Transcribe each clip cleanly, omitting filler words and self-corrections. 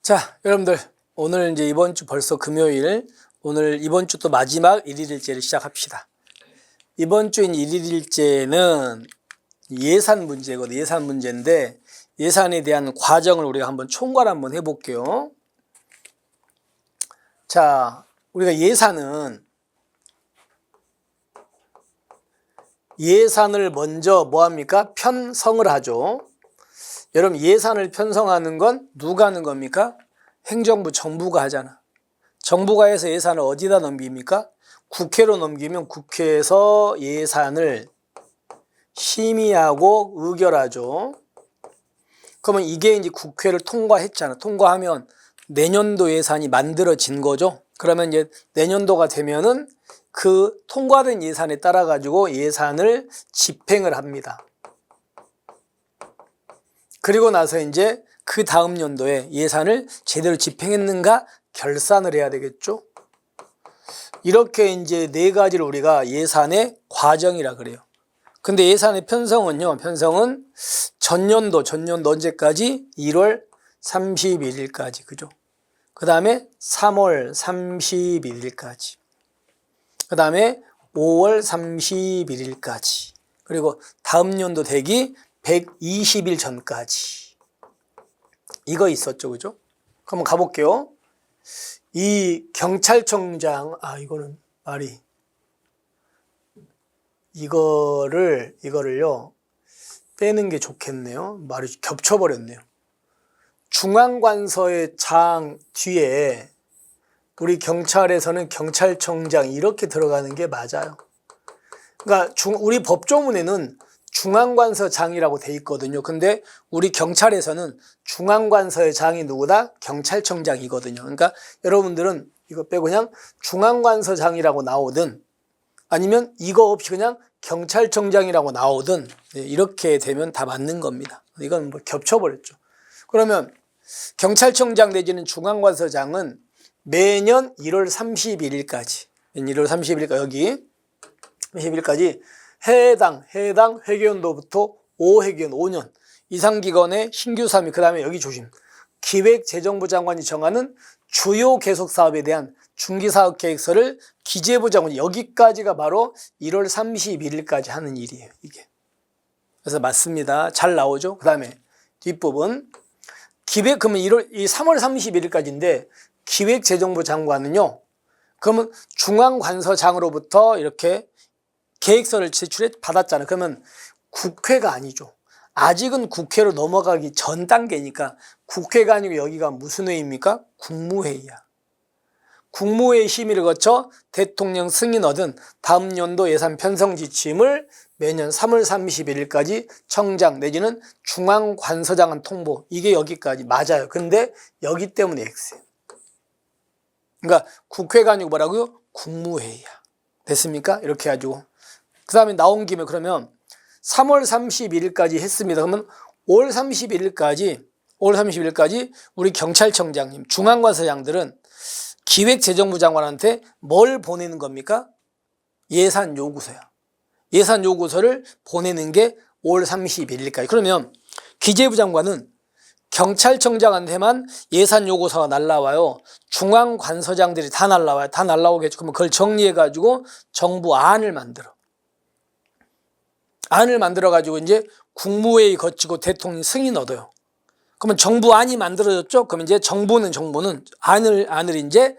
자, 여러분들 오늘 이제 이번 주 벌써 금요일, 오늘 이번 주 또 마지막 일일일제를 시작합시다. 이번 주인 일일일제는 예산 문제거든요. 예산 문제인데 예산에 대한 과정을 우리가 한번 총괄 한번 해볼게요. 자, 우리가 예산을 먼저 뭐 합니까? 편성을 하죠. 여러분, 예산을 편성하는 건 누가 하는 겁니까? 행정부, 정부가 하잖아. 정부가 해서 예산을 어디다 넘깁니까? 국회로 넘기면 국회에서 예산을 심의하고 의결하죠. 그러면 이게 이제 국회를 통과했잖아. 통과하면 내년도 예산이 만들어진 거죠. 그러면 이제 내년도가 되면은 그 통과된 예산에 따라 가지고 예산을 집행을 합니다. 그리고 나서 이제 그 다음 연도에 예산을 제대로 집행했는가 결산을 해야 되겠죠. 이렇게 이제 네 가지를 우리가 예산의 과정이라 그래요. 근데 예산의 편성은요, 편성은 전년도 언제까지? 1월 31일까지, 그죠? 그 다음에 3월 31일까지. 그 다음에 5월 31일까지. 그리고 다음 연도 되기 120일 전까지. 이거 있었죠, 그죠? 한번 가볼게요. 이 경찰청장, 이거는 말이, 이거를요, 빼는 게 좋겠네요. 말이 겹쳐버렸네요. 중앙관서의 장 뒤에 우리 경찰에서는 경찰청장 이렇게 들어가는 게 맞아요. 그러니까 우리 법조문에는 중앙관서장이라고 돼 있거든요. 근데 우리 경찰에서는 중앙관서의 장이 누구다? 경찰청장이거든요. 그러니까 여러분들은 이거 빼고 그냥 중앙관서장이라고 나오든 아니면 이거 없이 그냥 경찰청장이라고 나오든 이렇게 되면 다 맞는 겁니다. 이건 뭐 겹쳐버렸죠. 그러면 경찰청장 내지는 중앙관서장은 매년 1월 31일까지, 1월 30일까지 여기 30일까지 해당 회계연도부터 5회계연 5년 이상 기관의 신규 사업이, 그 다음에 여기 조심, 기획재정부 장관이 정하는 주요 계속 사업에 대한 중기사업 계획서를 기재부 장관이, 여기까지가 바로 1월 31일까지 하는 일이에요, 이게. 그래서 맞습니다. 잘 나오죠? 그 다음에 뒷부분 그러면 3월 31일까지인데 기획재정부 장관은요, 그러면 중앙관서장으로부터 이렇게 계획서를 받았잖아요. 그러면 국회가 아니죠. 아직은 국회로 넘어가기 전 단계니까 국회가 아니고 여기가 무슨 회의입니까? 국무회의야. 국무회의 심의를 거쳐 대통령 승인 얻은 다음 연도 예산 편성 지침을 매년 3월 31일까지 청장 내지는 중앙관서장한 통보. 이게 여기까지 맞아요. 근데 여기 때문에 X예요. 그러니까 국회가 아니고 뭐라고요? 국무회의야. 됐습니까? 이렇게 해가지고. 그 다음에 나온 김에 그러면 3월 31일까지 했습니다. 그러면 5월 31일까지 우리 경찰청장님, 중앙관서장들은 기획재정부 장관한테 뭘 보내는 겁니까? 예산 요구서야. 예산 요구서를 보내는 게 5월 31일까지. 그러면 기재부 장관은 경찰청장한테만 예산 요구서가 날라와요. 중앙관서장들이 다 날라와요. 다 날라오겠죠. 그러면 그걸 정리해가지고 정부 안을 만들어가지고 이제 국무회의 거치고 대통령 승인 얻어요. 그러면 정부 안이 만들어졌죠. 그러면 이제 정부는 안을 이제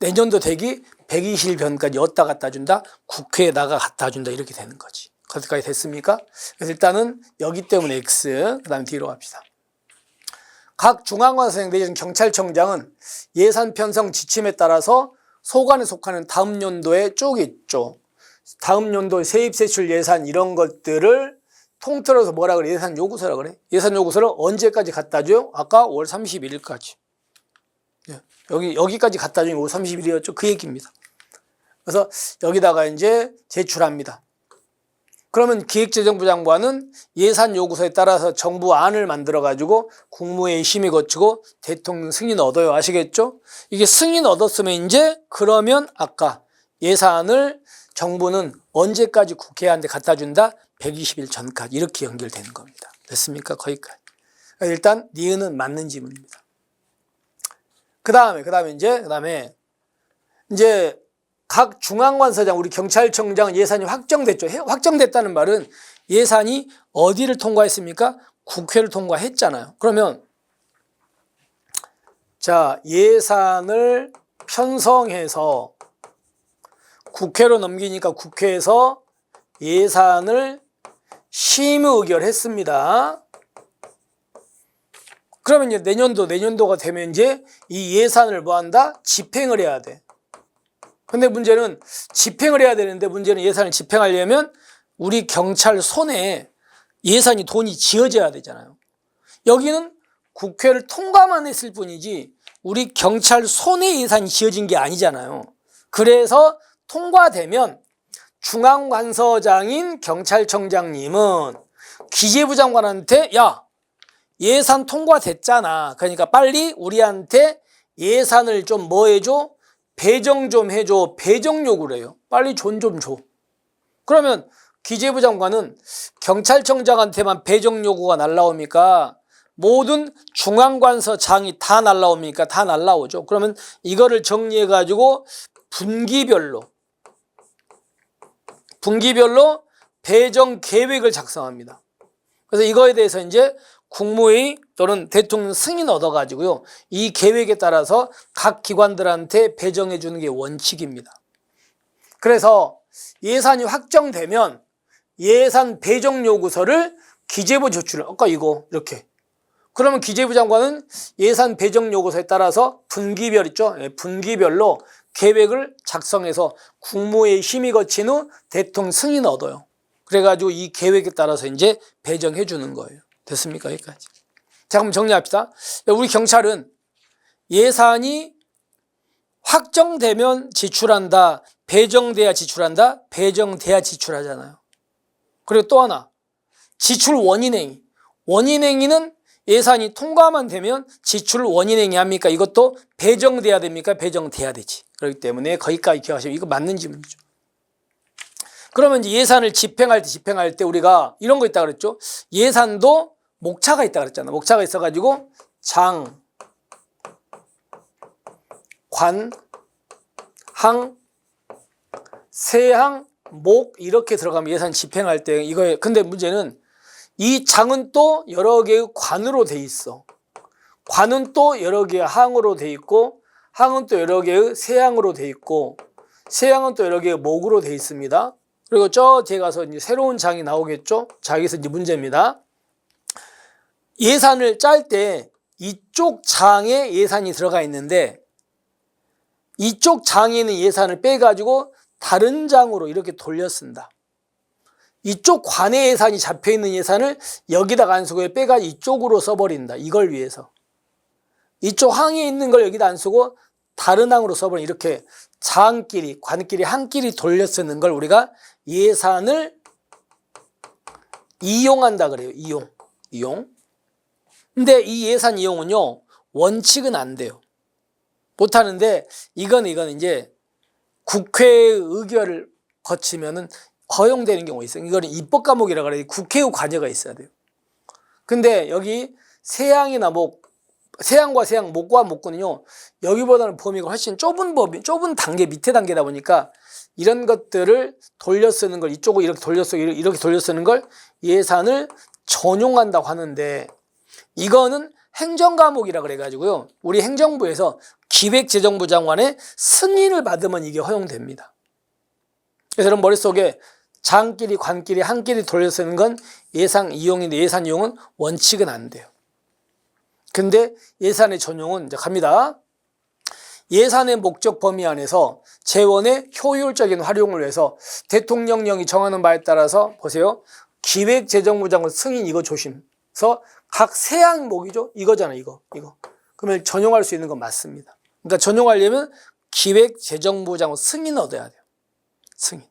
내년도 되기 120일 전까지 어디다 갖다 준다? 국회에다가 갖다 준다. 이렇게 되는 거지. 거기까지 됐습니까? 그래서 일단은 여기 때문에 X, 그 다음에 뒤로 갑시다. 각 중앙관서장 내지는 경찰청장은 예산 편성 지침에 따라서 소관에 속하는 다음 연도에 쭉 있죠. 다음 연도 세입세출 예산 이런 것들을 통틀어서 뭐라 그래? 예산 요구서라 그래. 예산 요구서를 언제까지 갖다 줘요? 아까 5월 31일까지. 여기까지 갖다 주는 게 5월 30일이었죠. 그 얘기입니다. 그래서 여기다가 이제 제출합니다. 그러면 기획재정부 장관은 예산 요구서에 따라서 정부 안을 만들어가지고 국무회의 심의 거치고 대통령 승인 얻어요. 아시겠죠? 이게 승인 얻었으면 이제 그러면 아까 예산을 정부는 언제까지 국회한테 갖다 준다? 120일 전까지. 이렇게 연결되는 겁니다. 됐습니까? 거기까지. 일단 니은은 맞는 지문입니다. 그다음에 이제 각 중앙관서장, 우리 경찰청장 예산이 확정됐죠. 확정됐다는 말은 예산이 어디를 통과했습니까? 국회를 통과했잖아요. 그러면 자, 예산을 편성해서 국회로 넘기니까 국회에서 예산을 심의 의결했습니다. 그러면 이제 내년도가 되면 이제 이 예산을 뭐 한다? 집행을 해야 돼. 근데 문제는 집행을 해야 되는데, 문제는 예산을 집행하려면 우리 경찰 손에 예산이, 돈이 지어져야 되잖아요. 여기는 국회를 통과만 했을 뿐이지 우리 경찰 손에 예산이 지어진 게 아니잖아요. 그래서 통과되면 중앙관서장인 경찰청장님은 기재부 장관한테 야, 예산 통과됐잖아. 그러니까 빨리 우리한테 예산을 좀 뭐 해줘? 배정 좀 해줘. 배정 요구를 해요. 빨리 돈 좀 줘. 그러면 기재부 장관은 경찰청장한테만 배정 요구가 날라옵니까? 모든 중앙관서장이 다 날라옵니까? 다 날라오죠. 그러면 이거를 정리해가지고 분기별로 배정 계획을 작성합니다. 그래서 이거에 대해서 이제 국무회의 또는 대통령 승인 얻어가지고요, 이 계획에 따라서 각 기관들한테 배정해 주는 게 원칙입니다. 그래서 예산이 확정되면 예산 배정 요구서를 기재부 제출을, 아까 이거 이렇게. 그러면 기재부 장관은 예산 배정 요구서에 따라서 분기별 있죠? 분기별로 계획을 작성해서 국무회의 심의 거친 후 대통령 승인 얻어요. 그래가지고 이 계획에 따라서 이제 배정해 주는 거예요. 됐습니까? 여기까지. 자, 그럼 정리합시다. 우리 경찰은 예산이 확정되면 지출한다, 배정돼야 지출한다, 배정돼야 지출하잖아요. 그리고 또 하나, 지출 원인행위. 원인행위는 예산이 통과만 되면 지출 원인행위 합니까? 이것도 배정돼야 됩니까? 배정돼야 되지. 그렇기 때문에 거기까지 기억하시면 이거 맞는 질문이죠. 그러면 이제 예산을 집행할 때 우리가 이런 거 있다 그랬죠. 예산도 목차가 있다 그랬잖아. 목차가 있어가지고 장, 관, 항, 세항, 목 이렇게 들어가면 예산 집행할 때 이거에, 근데 문제는 이 장은 또 여러 개의 관으로 돼 있어. 관은 또 여러 개의 항으로 돼 있고, 항은 또 여러 개의 세항으로 돼 있고, 세항은 또 여러 개의 목으로 돼 있습니다. 그리고 저 뒤에 가서 이제 새로운 장이 나오겠죠? 자, 여기서 이제 문제입니다. 예산을 짤 때 이쪽 장에 예산이 들어가 있는데, 이쪽 장에 있는 예산을 빼가지고 다른 장으로 이렇게 돌려 쓴다. 이쪽 관에 예산이 잡혀있는 예산을 여기다가 안 쓰고 빼가지고 이쪽으로 써버린다. 이걸 위해서. 이쪽 항에 있는 걸 여기다 안 쓰고 다른 항으로 써버린, 이렇게 장끼리, 관끼리, 항끼리 돌려 쓰는 걸 우리가 예산을 이용한다 그래요. 이용. 근데 이 예산 이용은요, 원칙은 안 돼요. 못하는데, 이건 이제 국회의 의결을 거치면은 허용되는 경우가 있어요. 이거는 입법 과목이라 그래요. 국회의 관여가 있어야 돼요. 근데 여기 세항이나 목, 세항과 세항, 목과 목구는요, 여기보다는 범위가 훨씬 좁은 단계, 밑에 단계다 보니까 이런 것들을 돌려 쓰는 걸, 이쪽으로 이렇게 돌려 쓰는 걸 예산을 전용한다고 하는데, 이거는 행정 과목이라 그래가지고요, 우리 행정부에서 기획재정부 장관의 승인을 받으면 이게 허용됩니다. 그래서 여러분 머릿속에 장끼리, 관끼리, 항끼리 돌려 쓰는 건 예산 이용인데, 예산 이용은 원칙은 안 돼요. 근데 예산의 전용은 이제 갑니다. 예산의 목적 범위 안에서 재원의 효율적인 활용을 위해서 대통령령이 정하는 바에 따라서, 보세요, 기획재정부 장관 승인, 이거 조심서 각 세항목이죠. 이거잖아요. 이거. 그러면 전용할 수 있는 건 맞습니다. 그러니까 전용하려면 기획재정부 장관 승인 얻어야 돼요. 승인.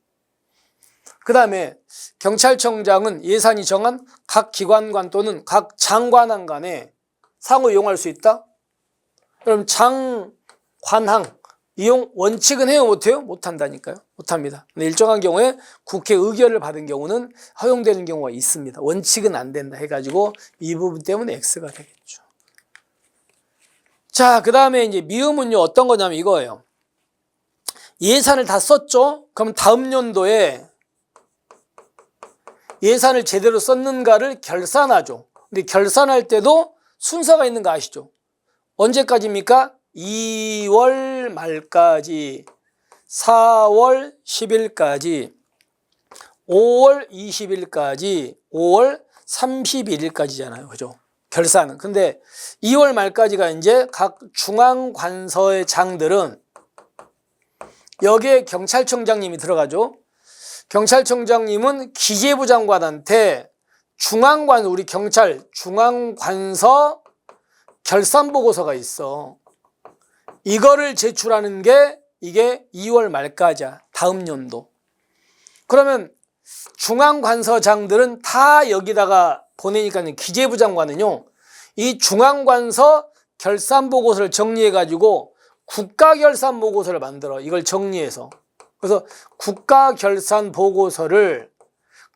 그 다음에 경찰청장은 예산이 정한 각 기관관 또는 각 장관항 간에 상호 이용할 수 있다? 그럼 장, 관항 이용 원칙은 해요? 못해요? 못한다니까요. 못합니다. 근데 일정한 경우에 국회 의결을 받은 경우는 허용되는 경우가 있습니다. 원칙은 안 된다 해가지고 이 부분 때문에 X가 되겠죠. 자, 그 다음에 이제 미음은요, 어떤 거냐면 이거예요. 예산을 다 썼죠? 그럼 다음 연도에 예산을 제대로 썼는가를 결산하죠. 근데 결산할 때도 순서가 있는 거 아시죠? 언제까지입니까? 2월 말까지, 4월 10일까지, 5월 20일까지, 5월 31일까지잖아요. 그죠? 결산은. 근데 2월 말까지가 이제 각 중앙관서의 장들은 여기에 경찰청장님이 들어가죠. 경찰청장님은 기재부 장관한테 우리 경찰 중앙관서 결산보고서가 있어. 이거를 제출하는 게 이게 2월 말까지야. 다음 연도. 그러면 중앙관서장들은 다 여기다가 보내니까 기재부 장관은요, 이 중앙관서 결산보고서를 정리해가지고 국가결산보고서를 만들어. 이걸 정리해서. 그래서 국가결산보고서를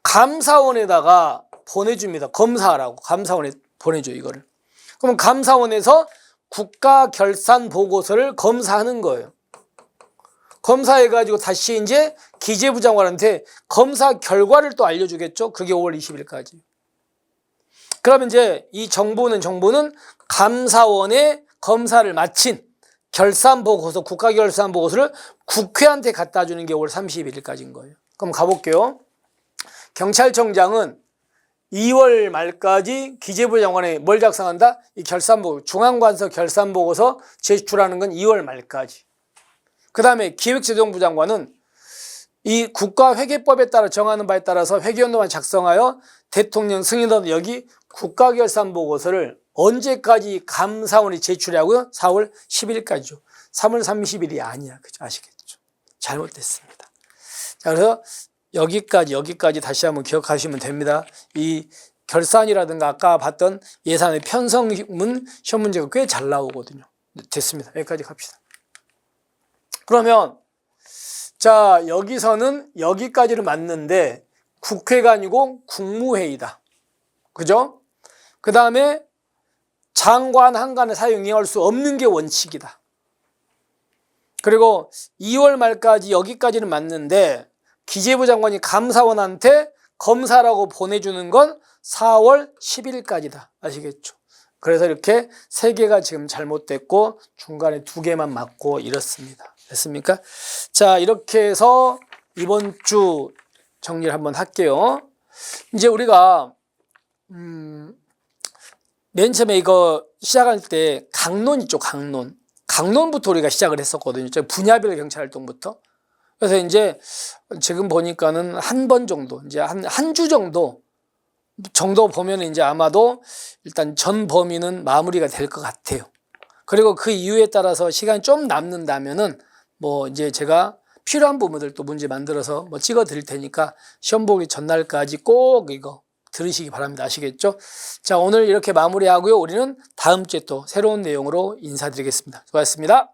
감사원에다가 보내줍니다. 검사하라고. 감사원에 보내줘, 이거를. 그럼 감사원에서 국가결산보고서를 검사하는 거예요. 검사해가지고 다시 이제 기재부 장관한테 검사 결과를 또 알려주겠죠. 그게 5월 20일까지. 그러면 이제 이 정보는 감사원에 검사를 마친 결산보고서, 국가결산보고서를 국회한테 갖다 주는 게 5월 31일까지인 거예요. 그럼 가볼게요. 경찰청장은 2월 말까지 기재부 장관에 뭘 작성한다? 이 결산보고, 중앙관서 결산보고서 제출하는 건 2월 말까지. 그 다음에 기획재정부 장관은 이 국가회계법에 따라 정하는 바에 따라서 회계연도만 작성하여 대통령 승인하는 여기 국가결산보고서를 언제까지 감사원이 제출하고요? 4월 10일까지죠. 3월 30일이 아니야. 그죠? 아시겠죠? 잘못됐습니다. 자, 그래서 여기까지 다시 한번 기억하시면 됩니다. 이 결산이라든가 아까 봤던 예산의 편성문 시험 문제가 꽤 잘 나오거든요. 됐습니다. 여기까지 갑시다. 그러면 자, 여기서는 여기까지를 맞는데 국회가 아니고 국무회의다. 그죠? 그 다음에 장관 한간에 사용할 수 없는 게 원칙이다. 그리고 2월 말까지 여기까지는 맞는데 기재부 장관이 감사원한테 검사라고 보내주는 건 4월 10일까지다. 아시겠죠? 그래서 이렇게 3개가 지금 잘못됐고 중간에 2개만 맞고 이렇습니다. 됐습니까? 자, 이렇게 해서 이번 주 정리를 한번 할게요. 이제 우리가 맨 처음에 이거 시작할 때 강론 있죠, 강론. 강론부터 우리가 시작을 했었거든요. 분야별 경찰활동부터. 그래서 이제 지금 보니까는 한 번 정도, 이제 한 주 정도 보면 이제 아마도 일단 전 범위는 마무리가 될 것 같아요. 그리고 그 이유에 따라서 시간이 좀 남는다면은 뭐 이제 제가 필요한 부분들 또 문제 만들어서 뭐 찍어 드릴 테니까 시험 보기 전날까지 꼭 이거 들으시기 바랍니다. 아시겠죠? 자, 오늘 이렇게 마무리하고요. 우리는 다음 주에 또 새로운 내용으로 인사드리겠습니다. 수고하셨습니다.